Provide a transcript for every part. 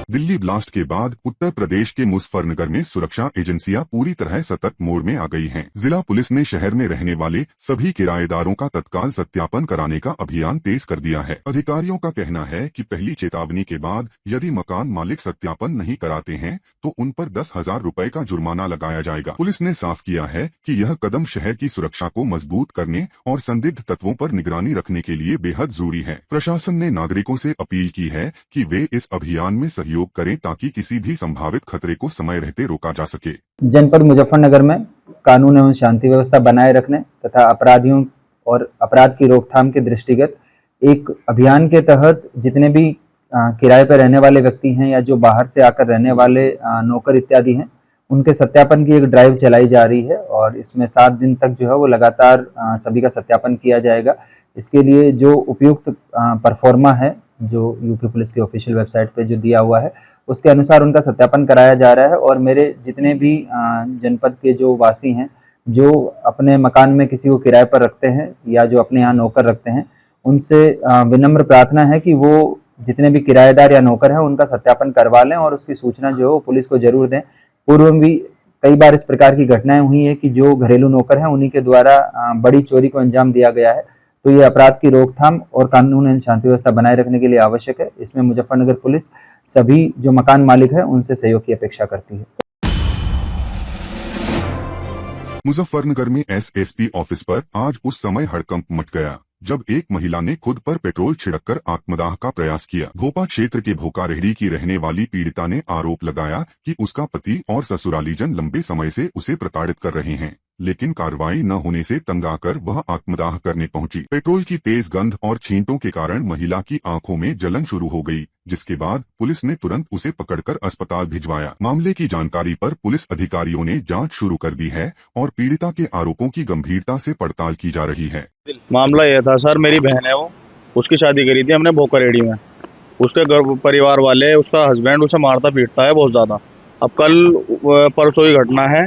Delhi blast के बाद उत्तर प्रदेश के मुजफ्फरनगर में सुरक्षा एजेंसियां पूरी तरह सतर्क मोड में आ गई हैं। जिला पुलिस ने शहर में रहने वाले सभी किराएदारों का तत्काल सत्यापन कराने का अभियान तेज कर दिया है। अधिकारियों का कहना है कि पहली चेतावनी के बाद यदि मकान मालिक सत्यापन नहीं कराते हैं तो उन पर 10,000 रुपए का जुर्माना लगाया जाएगा। पुलिस ने साफ किया है कि यह कदम शहर की सुरक्षा को मजबूत करने और संदिग्ध तत्वों पर निगरानी रखने के लिए बेहद जरूरी है। प्रशासन ने नागरिकों से अपील की है कि वे इस अभियान में सहयोग करें ताकि किसी भी संभावित खतरे को समय रहते रोका जा सके। जनपद मुजफ्फरनगर में कानून एवं शांति व्यवस्था बनाए रखने तथा अपराधियों और अपराध की रोकथाम के दृष्टिगत एक अभियान के तहत जितने भी किराए पर रहने वाले व्यक्ति हैं या जो बाहर से आकर रहने वाले नौकर इत्यादि हैं, उनके सत्यापन की एक ड्राइव चलाई जा रही है और इसमें 7 दिन तक जो है वो लगातार सभी का सत्यापन किया जाएगा। इसके लिए जो उपयुक्त परफॉर्मा है जो यूपी पुलिस की ऑफिशियल वेबसाइट पे जो दिया हुआ है उसके अनुसार उनका सत्यापन कराया जा रहा है। और मेरे जितने भी जनपद के जो वासी हैं जो अपने मकान में किसी को किराए पर रखते हैं या जो अपने यहाँ नौकर रखते हैं, उनसे विनम्र प्रार्थना है कि वो जितने भी किराएदार या नौकर हैं उनका सत्यापन करवा लें और उसकी सूचना जो है वो पुलिस को जरूर दें। पूर्व में भी कई बार इस प्रकार की घटनाएं हुई है कि जो घरेलू नौकर हैं उन्हीं के द्वारा बड़ी चोरी को अंजाम दिया गया है। तो ये अपराध की रोकथाम और कानून एवं शांति व्यवस्था बनाए रखने के लिए आवश्यक है। इसमें मुजफ्फरनगर पुलिस सभी जो मकान मालिक है उनसे सहयोग की अपेक्षा करती है। मुजफ्फरनगर में एसएसपी ऑफिस पर आज उस समय हड़कंप मच गया जब एक महिला ने खुद पर पेट्रोल छिड़ककर आत्मदाह का प्रयास किया। भोपा क्षेत्र के भोका रेहड़ी की रहने वाली पीड़िता ने आरोप लगाया कि उसका पति और ससुरालीजन लंबे समय से उसे प्रताड़ित कर रहे हैं, लेकिन कार्रवाई न होने से तंग आकर वह आत्मदाह करने पहुंची। पेट्रोल की तेज गंध और छींटों के कारण महिला की आंखों में जलन शुरू हो गई, जिसके बाद पुलिस ने तुरंत उसे पकड़कर अस्पताल भिजवाया। मामले की जानकारी पर पुलिस अधिकारियों ने जांच शुरू कर दी है और पीड़िता के आरोपों की गंभीरता से पड़ताल की जा रही है। मामला यह था सर, मेरी बहन है, वो उसकी शादी करी थी हमने भोकरेड़ी में। उसके घर परिवार वाले, उसका हस्बैंड उसे मारता पीटता है बहुत ज़्यादा। अब कल परसों की घटना है,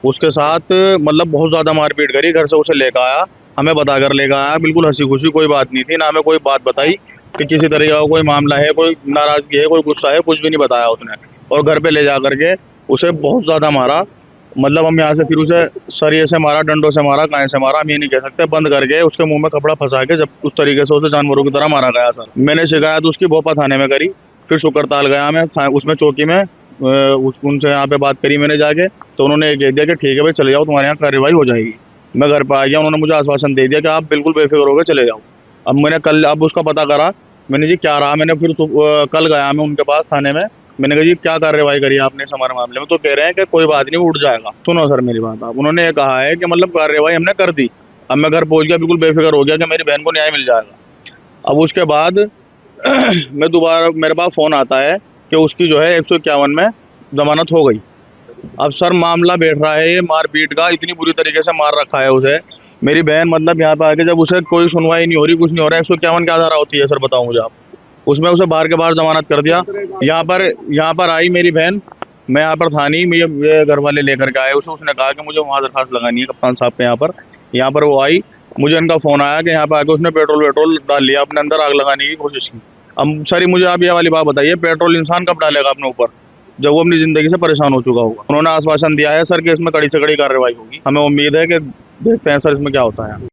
उसके साथ मतलब बहुत ज़्यादा मारपीट करी। घर से उसे लेकर आया, हमें बताकर लेकर आया, बिल्कुल हंसी खुशी, कोई बात नहीं थी ना, हमें कोई बात बताई कि किसी तरह का कोई मामला है, कोई नाराज़गी है, कोई गुस्सा है, कुछ भी नहीं बताया उसने। और घर पे ले जा करके उसे बहुत ज़्यादा मारा। मतलब हम यहाँ से फिर उसे सरिये से मारा, डंडों से मारा, कांटे से मारा, हम ये नहीं कह सकते। बंद करके उसके मुंह में कपड़ा फंसा के जब उस तरीके से उसे जानवरों की तरह मारा गया सर। मैंने शिकायत उसकी भोपा थाने में करी, फिर शुक्रताल गया मैं, उसमें चौकी में उनसे यहाँ पे बात करी मैंने जाके, तो उन्होंने ये कह दिया कि ठीक है भाई चले जाओ, तुम्हारे यहाँ कार्रवाई हो जाएगी। मैं घर पर आ गया, उन्होंने मुझे आश्वासन दे दिया कि आप बिल्कुल बेफिक्र होकर चले जाओ। अब मैंने कल अब उसका पता करा, मैंने जी क्या रहा, मैंने फिर कल गया मैं उनके पास थाने में। मैंने कहा जी क्या कार्रवाई करी आपने इस हमारे मामले में? तो कह रहे हैं कि कोई बात नहीं, उठ जाएगा। सुनो सर मेरी बात, आप उन्होंने ये कहा है कि मतलब कार्रवाई हमने कर दी। अब मैं घर पहुंच गया, बिल्कुल बेफिक्र हो गया कि मेरी बहन को न्याय मिल जाएगा। अब उसके बाद मैं दोबारा मेरे पास फ़ोन आता है कि उसकी जो है 151 में जमानत हो गई। अब सर मामला बैठ रहा है ये मारपीट का, इतनी बुरी तरीके से मार रखा है उसे मेरी बहन। मतलब यहाँ पे आके जब उसे कोई सुनवाई नहीं हो रही, कुछ नहीं हो रहा है, 151 क्या धारा होती है सर बताओ मुझे आप? उसमें उसे बाहर के बाहर जमानत कर दिया। यहाँ पर आई मेरी बहन, मैं यहाँ पर था नहीं, मुझे घर वाले लेकर के आए उसे। उसने कहा कि मुझे वहाँ दरखास्त लगानी है कप्तान साहब के यहाँ पर वो आई, मुझे इनका फ़ोन आया कि यहाँ पर आके उसने पेट्रोल डाल लिया अपने अंदर, आग लगाने की कोशिश की। अब सर मुझे आप ये वाली बात बताइए, पेट्रोल इंसान कब डालेगा अपने ऊपर जब वो अपनी ज़िंदगी से परेशान हो चुका होगा? उन्होंने आश्वासन दिया है सर कि इसमें कड़ी से कड़ी कार्रवाई होगी। हमें उम्मीद है कि देखते हैं सर इसमें क्या होता है।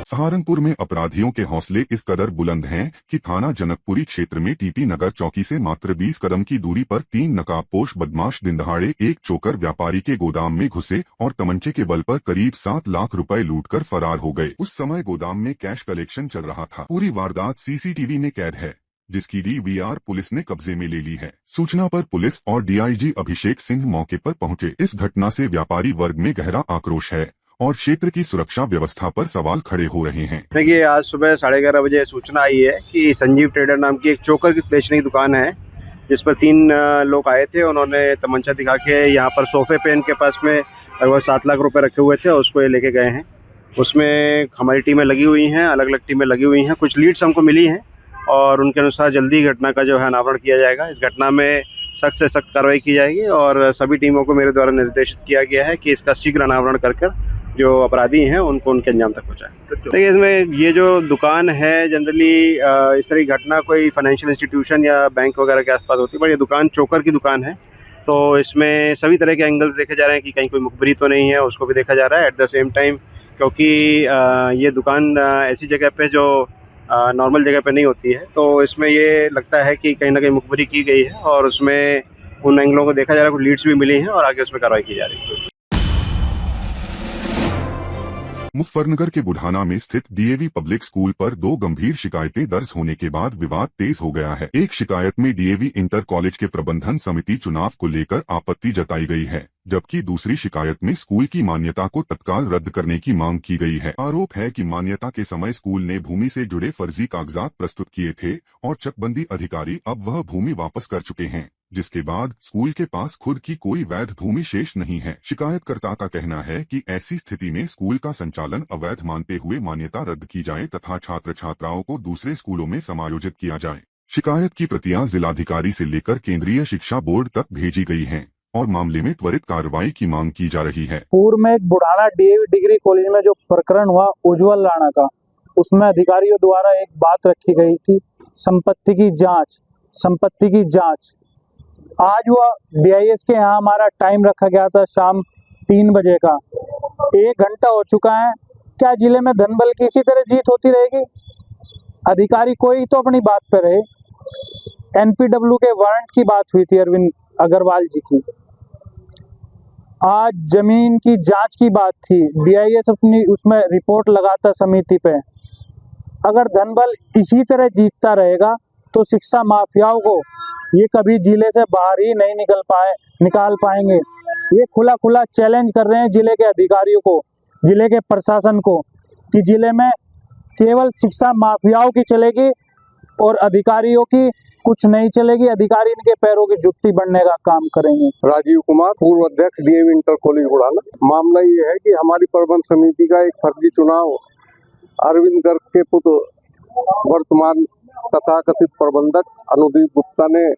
सहारनपुर में अपराधियों के हौसले इस कदर बुलंद हैं कि थाना जनकपुरी क्षेत्र में टीपी नगर चौकी से मात्र 20 कदम की दूरी पर 3 नकाबपोश बदमाश दिन दहाड़े एक चोकर व्यापारी के गोदाम में घुसे और तमंचे के बल पर करीब 7 लाख रुपए लूटकर फरार हो गए। उस समय गोदाम में कैश कलेक्शन चल रहा था। पूरी वारदात सीसीटीवी में कैद है, जिसकी डीवीआर पुलिस ने कब्जे में ले ली है। सूचना पर पुलिस और डीआईजी अभिषेक सिंह मौके पर पहुंचे। इस घटना से व्यापारी वर्ग में गहरा आक्रोश है और क्षेत्र की सुरक्षा व्यवस्था पर सवाल खड़े हो रहे हैं। देखिए, आज सुबह 11:30 बजे सूचना आई है कि संजीव ट्रेडर नाम की एक चोकर की बेचने की दुकान है, जिस पर 3 लोग आए थे। उन्होंने तमंचा दिखा के यहाँ पर सोफे पे इनके पास में लगभग 7 लाख रुपए रखे हुए थे और उसको ये लेके गए हैं। उसमें हमारी टीमें लगी हुई हैं, अलग अलग टीमें लगी हुई हैं। कुछ लीड्स हमको मिली हैं और उनके अनुसार जल्दी घटना का जो है अनावरण किया जाएगा। इस घटना में सख्त से सख्त कार्रवाई की जाएगी और सभी टीमों को मेरे द्वारा निर्देशित किया गया है कि इसका शीघ्र अनावरण कर जो अपराधी हैं उनको उनके अंजाम तक पहुंचाएं। देखिए, इसमें ये जो दुकान है जनरली इस तरह की घटना कोई फाइनेंशियल इंस्टीट्यूशन या बैंक वगैरह के आसपास होती है, पर ये दुकान चोकर की दुकान है, तो इसमें सभी तरह के एंगल्स देखे जा रहे हैं कि कहीं कोई मुखबिरी तो नहीं है, उसको भी देखा जा रहा है। एट द सेम टाइम क्योंकि ये दुकान ऐसी जगह पे जो नॉर्मल जगह पे नहीं होती है, तो इसमें ये लगता है कि कहीं ना कहीं मुखबिरी की गई है और उसमें उन एंगलों को देखा जा रहा है, कुछ लीड्स भी मिली हैं और आगे उसमें कार्रवाई की जा रही है। मुजफ्फरनगर के बुढ़ाना में स्थित डीएवी पब्लिक स्कूल पर 2 गंभीर शिकायतें दर्ज होने के बाद विवाद तेज हो गया है। एक शिकायत में डीएवी इंटर कॉलेज के प्रबंधन समिति चुनाव को लेकर आपत्ति जताई गई है, जबकि दूसरी शिकायत में स्कूल की मान्यता को तत्काल रद्द करने की मांग की गई है। आरोप है कि मान्यता के समय स्कूल ने भूमि से जुड़े फर्जी कागजात प्रस्तुत किए थे और चकबंदी अधिकारी अब वह भूमि वापस कर चुके हैं, जिसके बाद स्कूल के पास खुद की कोई वैध भूमि शेष नहीं है। शिकायतकर्ता का कहना है कि ऐसी स्थिति में स्कूल का संचालन अवैध मानते हुए मान्यता रद्द की जाए तथा छात्र छात्राओं को दूसरे स्कूलों में समायोजित किया जाए। शिकायत की प्रतियां जिलाधिकारी से लेकर केंद्रीय शिक्षा बोर्ड तक भेजी गई हैं और मामले में त्वरित कार्रवाई की मांग की जा रही है। पूर्व में एक बुढ़ाना डीएवी डिग्री कॉलेज में जो प्रकरण हुआ उज्जवल राणा का, उसमें अधिकारियों द्वारा एक बात रखी गई थी, संपत्ति की जांच। आज वह डीआईएस के यहाँ हमारा टाइम रखा गया था शाम 3 बजे का, 1 घंटा हो चुका है। क्या जिले में धनबल की इसी तरह जीत होती रहेगी? अधिकारी कोई तो अपनी बात पे रहे। एनपीडब्ल्यू के वारंट की बात हुई थी अरविंद अग्रवाल जी की, आज जमीन की जांच की बात थी, डीआईएस अपनी उसमें रिपोर्ट लगाता समिति पे। अगर धनबल इसी तरह जीतता रहेगा तो शिक्षा माफियाओं को ये कभी जिले से बाहर ही नहीं निकाल पाएंगे। ये खुला चैलेंज कर रहे हैं जिले के अधिकारियों को, जिले के प्रशासन को, कि जिले में केवल शिक्षा माफियाओं की चलेगी और अधिकारियों की कुछ नहीं चलेगी। अधिकारी इनके पैरों की जुत्ती बनने का काम करेंगे। राजीव कुमार, पूर्व अध्यक्ष डीएवी इंटर कॉलेज बुढ़ाना। मामला ये है कि हमारी प्रबंध समिति का एक फर्जी चुनाव अरविंद गर्ग के पुत्र वर्तमान तथाकथित प्रबंधक अनुदीप गुप्ता ने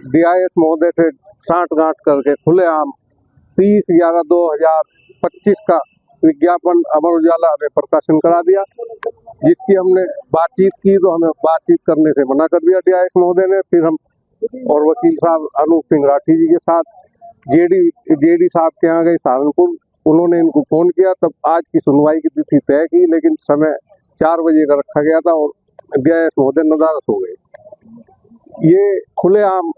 डीआईएस महोदय से साठगांठ करके खुलेआम 30/11/2025 का विज्ञापन अमर उजाला में प्रकाशन करा दिया, जिसकी हमने बातचीत की तो हमें बातचीत करने से मना कर दिया डीआईएस महोदय ने। फिर हम और वकील साहब अनूप सिंह राठी जी के साथ जेडी साहब के यहाँ गए सहारनपुर। उन्होंने इनको फोन किया, तब आज की सुनवाई की तिथि तय की, लेकिन समय 4 बजे का रखा गया था और डीआईएस महोदय नदारत हो गए। ये खुलेआम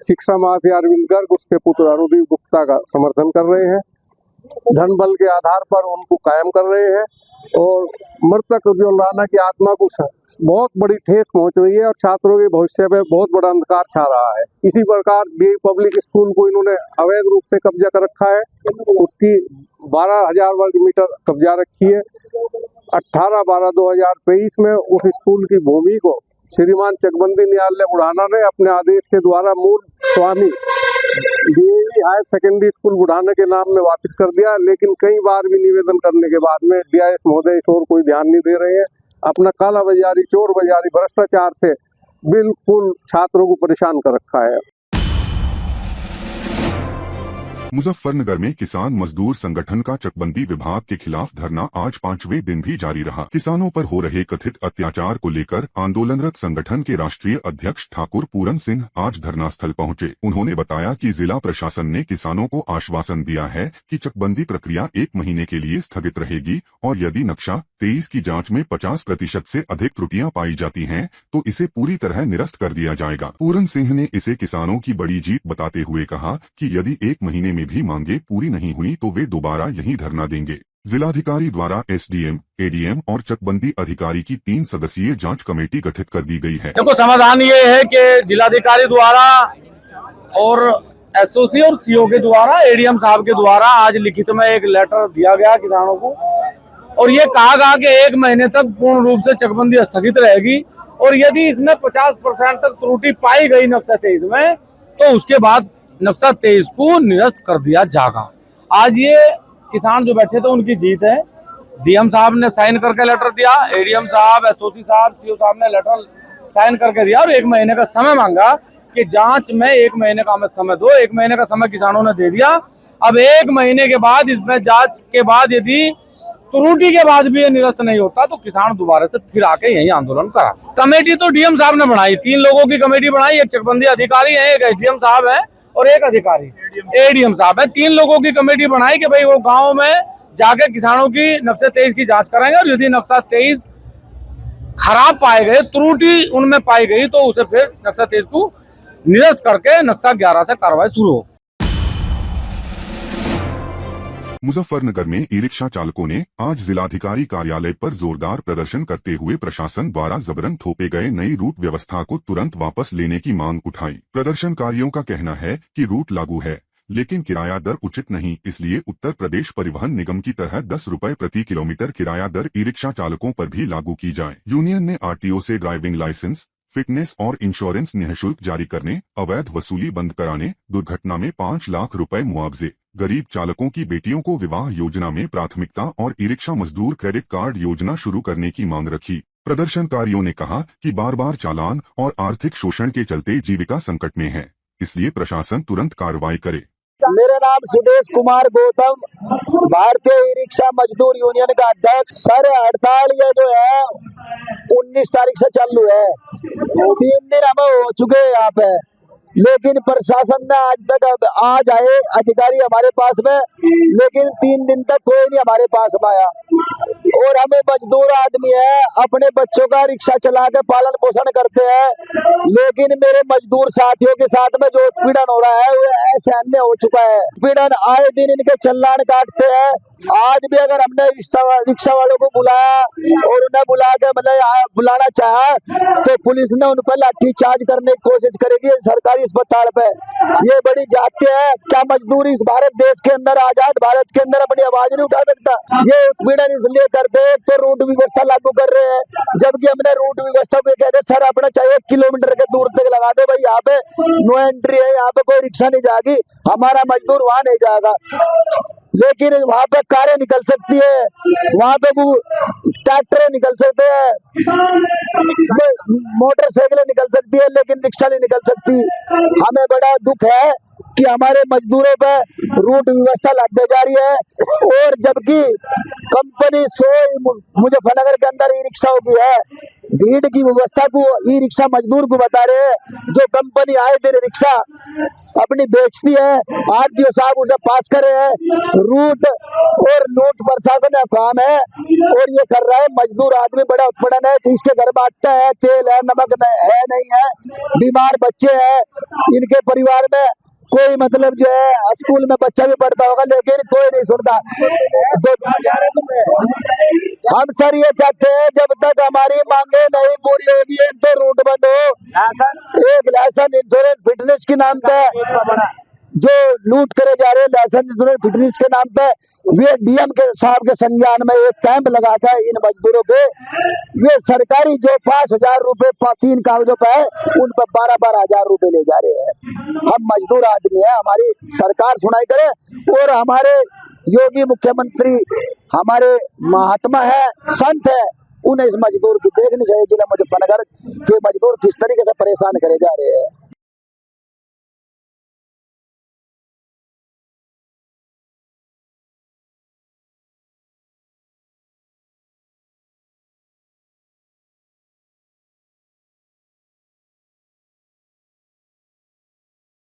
शिक्षा माफिया अरविंद गर्ग उसके पुत्र अनुदीप गुप्ता का समर्थन कर रहे हैं, धन बल के आधार पर उनको कायम कर रहे हैं और मृतक उज्जवल राणा की आत्मा को बहुत बड़ी ठेस पहुंच रही है और छात्रों के भविष्य पे बहुत बड़ा अंधकार छा रहा है। इसी प्रकार डीएवी पब्लिक स्कूल को इन्होंने अवैध रूप से कब्जा कर रखा है, उसकी 12,000 वर्ग मीटर कब्जा रखी है। 18/12/2023 में उस स्कूल की भूमि को श्रीमान चकबंदी न्यायालय बुढ़ाना ने अपने आदेश के द्वारा मूल स्वामी DAV higher secondary school Budhana के नाम में वापस कर दिया, लेकिन कई बार भी निवेदन करने के बाद में डीआईएस महोदय इस ओर कोई ध्यान नहीं दे रहे हैं। अपना काला बाजारी, चोर बाजारी, भ्रष्टाचार से बिल्कुल छात्रों को परेशान कर रखा है। मुजफ्फरनगर में किसान मजदूर संगठन का चकबंदी विभाग के खिलाफ धरना आज 5वें दिन भी जारी रहा। किसानों पर हो रहे कथित अत्याचार को लेकर आंदोलनरत संगठन के राष्ट्रीय अध्यक्ष ठाकुर पूरन सिंह आज धरना स्थल पहुंचे। उन्होंने बताया कि जिला प्रशासन ने किसानों को आश्वासन दिया है कि चकबंदी प्रक्रिया 1 महीने के लिए स्थगित रहेगी और यदि नक्शा 23 की जांच में 50% से अधिक त्रुटियां पाई जाती हैं तो इसे पूरी तरह निरस्त कर दिया जाएगा। पूरन सिंह ने इसे किसानों की बड़ी जीत बताते हुए कहा कि यदि 1 महीने में भी मांगे पूरी नहीं हुई तो वे दोबारा यहीं धरना देंगे। जिलाधिकारी द्वारा एसडीएम, एडीएम और चकबंदी अधिकारी की 3 सदस्यीय जांच कमेटी गठित कर दी गई है। देखो, समाधान ये है कि जिलाधिकारी द्वारा और एसओसी और सीओ के द्वारा, एडीएम साहब के द्वारा आज लिखित में एक लेटर दिया गया किसानों को और ये कहा गया कि 1 महीने तक पूर्ण रूप से चकबंदी स्थगित रहेगी और यदि इसमें 50% तक त्रुटि पाई गई नक्शा 23 में तो उसके बाद नक्शा 23 को निरस्त कर दिया जाएगा। आज ये किसान जो बैठे थे उनकी जीत है। डीएम साहब ने साइन करके लेटर दिया, एडीएम साहब, एसओसी साहब, सीओ साहब ने लेटर साइन करके दिया और 1 महीने का समय मांगा कि जांच में 1 महीने का हमें समय दो। 1 महीने का समय किसानों ने दे दिया। अब 1 महीने के बाद इसमें जांच के बाद यदि त्रुटि के बाद भी ये निरस्त नहीं होता तो किसान दोबारा से फिर आके यही आंदोलन करा। कमेटी तो डीएम साहब ने बनाई, 3 लोगों की कमेटी बनाई, एक चकबंदी अधिकारी है, एक एसडीएम साहब है और एक अधिकारी एडीएम साहब है। 3 लोगों की कमेटी बनाई कि भाई वो गाँव में जाके किसानों की नक्शा 23 की जांच कराएंगे और यदि नक्शा 23 खराब पाए गए, त्रुटि उनमें पाई गई तो उसे फिर नक्शा 23 को निरस्त करके नक्शा 11 से कार्रवाई शुरू हो। मुजफ्फरनगर में ई रिक्शा चालकों ने आज जिलाधिकारी कार्यालय पर जोरदार प्रदर्शन करते हुए प्रशासन द्वारा जबरन थोपे गए नई रूट व्यवस्था को तुरंत वापस लेने की मांग उठाई। प्रदर्शनकारियों का कहना है कि रूट लागू है लेकिन किराया दर उचित नहीं, इसलिए उत्तर प्रदेश परिवहन निगम की तरह 10 रुपए प्रति किलोमीटर किराया दर ई रिक्शा चालकों पर भी लागू की जाए। यूनियन ने आरटीओ से ड्राइविंग लाइसेंस, फिटनेस और इंश्योरेंस निःशुल्क जारी करने, अवैध वसूली बंद कराने, दुर्घटना में 5 लाख रुपए मुआवजे, गरीब चालकों की बेटियों को विवाह योजना में प्राथमिकता और ई रिक्शा मजदूर क्रेडिट कार्ड योजना शुरू करने की मांग रखी। प्रदर्शनकारियों ने कहा कि बार बार चालान और आर्थिक शोषण के चलते जीविका संकट में है, इसलिए प्रशासन तुरंत कार्रवाई करे। मेरा नाम सुदेश कुमार गौतम, भारतीय ई रिक्शा मजदूर यूनियन का अध्यक्ष। सर हड़ताल ये जो है 19 तारीख से चालू है, 3 दिन हमें हो चुके हैं यहाँ पे, लेकिन प्रशासन ने आज तक आज आए अधिकारी हमारे पास में, लेकिन 3 दिन तक कोई नहीं हमारे पास में आया। और हमें मजदूर आदमी है, अपने बच्चों का रिक्शा चला के पालन पोषण करते हैं, लेकिन मेरे मजदूर साथियों के साथ में जो उत्पीड़न हो रहा है वो असहनीय हो चुका है। उत्पीड़न आए दिन इनके चालान काटते हैं। आज भी अगर हमने रिक्शा वालों को बुलाया और उन्हें बुला के मतलब बुलाना चाहा तो पुलिस ने उन पर लाठीचार्ज करने की कोशिश करेगी सरकारी अस्पताल पे। ये बड़ी जाति है, क्या मजदूर इस भारत देश के अंदर, आजाद भारत के अंदर अपनी आवाज नहीं उठा सकता? ये उत्पीड़न इसलिए करते हैं तो रूट व्यवस्था लागू कर रहे हैं, जबकि हमने रूट व्यवस्था को कहते सर अपना चाहिए 1 किलोमीटर के दूर तक लगा दे भाई, यहाँ पे नो एंट्री है, यहाँ पे कोई रिक्शा नहीं जाएगी, हमारा मजदूर वहाँ नहीं जाएगा। लेकिन वहाँ पे कारें निकल सकती है, वहाँ पे वो ट्रैक्टर निकल सकते हैं, मोटरसाइकिलें निकल सकती है, लेकिन रिक्शा नहीं निकल सकती। हमें बड़ा दुख है कि हमारे मजदूरों पे रूट व्यवस्था लादे जा रही है, और जबकि कंपनी 100 मुजफ्फरनगर के अंदर ई रिक्शाओं की है, भीड़ की व्यवस्था को ई रिक्शा मजदूर को बता रहे हैं। जो कंपनी आए दिन रिक्शा अपनी बेचती है, आरटीओ साहब उसे पास करे हैं। रूट और लूट प्रशासन का काम है और ये कर रहा है। मजदूर आदमी बड़ा उत्पीड़न है, जिसके घर में आटा है, तेल है, नमक है नहीं है, बीमार बच्चे हैं, इनके परिवार में कोई मतलब जो है स्कूल में बच्चा भी पढ़ता होगा, लेकिन कोई नहीं सुनता। हम सर ये चाहते हैं जब तक हमारी मांगे नहीं पूरी होगी तो रूट बंद हो। एक लाइसेंस, इंश्योरेंस, फिटनेस के नाम पे जो लूट करे जा रहे हैं, लाइसेंस, इंश्योरेंस, फिटनेस के नाम पे, वे डीएम के साहब के संज्ञान में एक कैंप लगाता है इन मजदूरों के। वे सरकारी जो 5,000 रुपए 3 कागजों पे है, उन पर 12-12 हजार रुपए ले जा रहे हैं। हम मजदूर आदमी है, हमारी सरकार सुनाई करे, और हमारे योगी मुख्यमंत्री हमारे महात्मा है, संत है, उन्हें इस मजदूर की देखनी चाहिए। जिला मुजफ्फरनगर के मजदूर किस तरीके से परेशान करे जा रहे हैं।